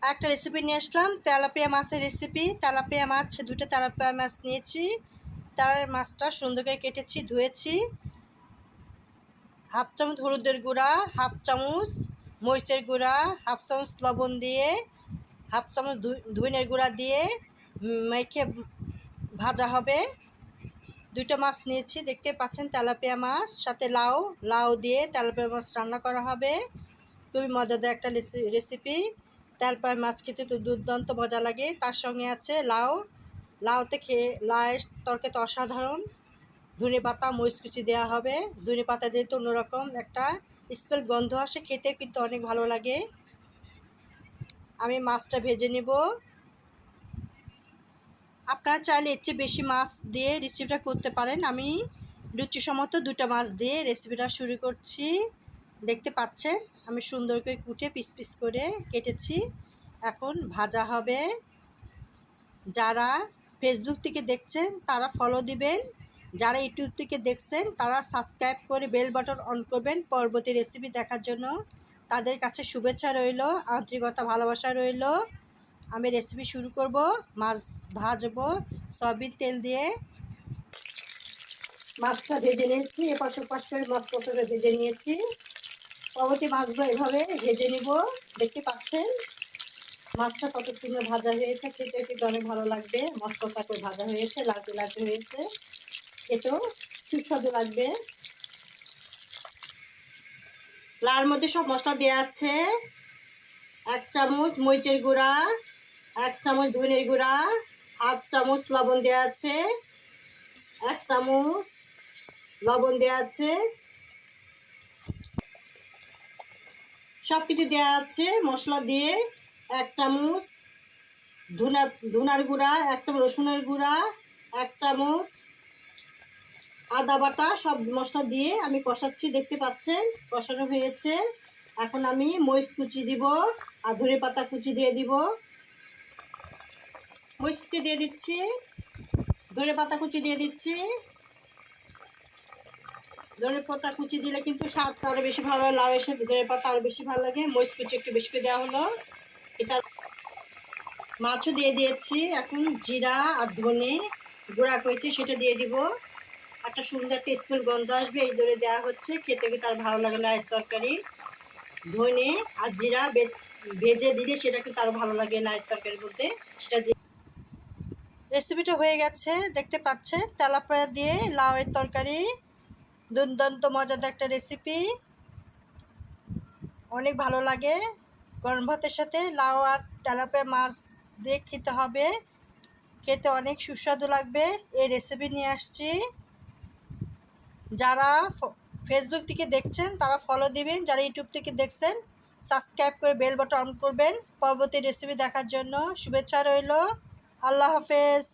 একটা রেসিপি নিয়ে আসলাম, তেলাপিয়া মাছের রেসিপি। তেলাপিয়া মাছ, দুটো তেলাপিয়া মাছ নিয়েছি। তার মাছটা সুন্দর করে কেটেছি, ধুয়েছি। হাফ চামচ হলুদের গুঁড়া, হাফ চামচ মরিচের গুঁড়া, হাফ চামচ লবণ দিয়ে, হাফ চামচ ধনিয়ার গুঁড়া দিয়ে মেখে ভাজা হবে। দুটো মাছ নিয়েছি, দেখতে পাচ্ছেন তেলাপিয়া মাছ, সাথে লাউ। লাউ দিয়ে তেলাপিয়া মাছ রান্না করা হবে। খুবই মজাদার একটা রেসিপি। তেলাপিয়া মাছ খেতে তো দুর্দান্ত মজা লাগে। তার সঙ্গে আছে লাউ। লাউতে খেয়ে লাউয়ের তরকারি তো অসাধারণ। ধনে পাতা, মরিচ কুচি দেওয়া হবে। ধনে পাতা দিয়ে তো অন্যরকম একটা স্মেল, গন্ধ আসে, খেতে কিন্তু অনেক ভালো লাগে। আমি মাছটা ভেজে নেব। আপনারা চাইলে এর চেয়ে বেশি মাছ দিয়ে রেসিপিটা করতে পারেন। আমি রুচিসম্মত দুটো মাছ দিয়ে রেসিপিটা শুরু করছি। দেখতে পাচ্ছেন আমি সুন্দর করে কুটে পিস পিস করে কেটেছি। এখন ভাজা হবে। যারা ফেসবুক থেকে দেখছেন তারা ফলো দিবেন, যারা ইউটিউব থেকে দেখছেন তারা সাবস্ক্রাইব করে বেল বাটন অন করবেন পরবর্তী রেসিপি দেখার জন্য। তাদের কাছে শুভেচ্ছা রইল, আন্তরিকতা, ভালোবাসা রইল। আমি রেসিপি শুরু করব। মাছ ভাজবো সয়াবিন তেল দিয়ে। মাছটা ভেজে নিয়েছি, এপাশ ওপাশ করে মাছ কষাটা ভেজে নিয়েছি। পরবর্তী মাছগুলো এভাবে ভেজে নিব। দেখতে পাচ্ছেন মাছটা কত সুন্দর ভাজা হয়েছে, খেতে কিন্তু অনেক ভালো লাগবে। মাছ কষা করে ভাজা হয়েছে, লালচে লালচে হয়েছে, খেতেও সুস্বাদু লাগবে। লার মধ্যে সব মশলা দেওয়া আছে। 1 চামচ মরিচের গুঁড়া, 1 চামচ ধনের গুঁড়া, হাফ চামচ লবণ দেওয়া আছে, 1 চামচ লবণ দেওয়া আছে, সব কিছু দেওয়া আছে মশলা দিয়ে। 1 চামচ ধনার গুঁড়া, 1 চামচ রসুনের গুঁড়া, 1 চামচ আদা বাটা, সব মশলা দিয়ে আমি কষাচ্ছি। দেখতে পাচ্ছেন কষানো হয়েছে। এখন আমি মরিচ কুচি দিব আর ধনে পাতা কুচি দিয়ে দিব। মরিচ কুচি দিয়ে দিচ্ছি, ধনে পাতা কুচি দিয়ে দিচ্ছি। ধনে পাতা কুচি দিলে কিন্তু স্বাদটা আরও বেশি ভালো হয়। লাউ এসে ধনে পাতা আরও বেশি ভালো লাগে। মরিচ কুচি একটু বেশি করে দেওয়া হলো। এটা মাছও দিয়ে দিয়েছি। এখন জিরা আর ধনে গুঁড়া করেছি সেটা দিয়ে দিব। একটা সুন্দর একটা স্মেল, গন্ধ আসবে, এই জন্য দেওয়া হচ্ছে। খেতে খেতে আর ভালো লাগে লাউয়ের তরকারি। ধনে আর জিরা ভেজে দিলে সেটা কিন্তু আরও ভালো লাগে লাউয়ের তরকারির মধ্যে। সেটা দিয়ে রেসিপিটা হয়ে গেছে। দেখতে পাচ্ছেন তেলাপিয়া দিয়ে লাউয়ের তরকারি, দুর্দান্ত মজাদার একটা রেসিপি। অনেক ভালো লাগে। গরম ভাতের সাথে লাউ আর তেলাপিয়া মাছ দিয়ে খেতে হবে, খেতে অনেক সুস্বাদু লাগবে। এই রেসিপি নিয়ে আসছি। যারা ফেসবুক থেকে দেখছেন তারা ফলো দিবেন, যারা ইউটিউব থেকে দেখছেন সাবস্ক্রাইব করে বেল বাটন অন করবেন পরবর্তী রেসিপি দেখার জন্য। শুভেচ্ছা রইল। আল্লাহ হাফেজ।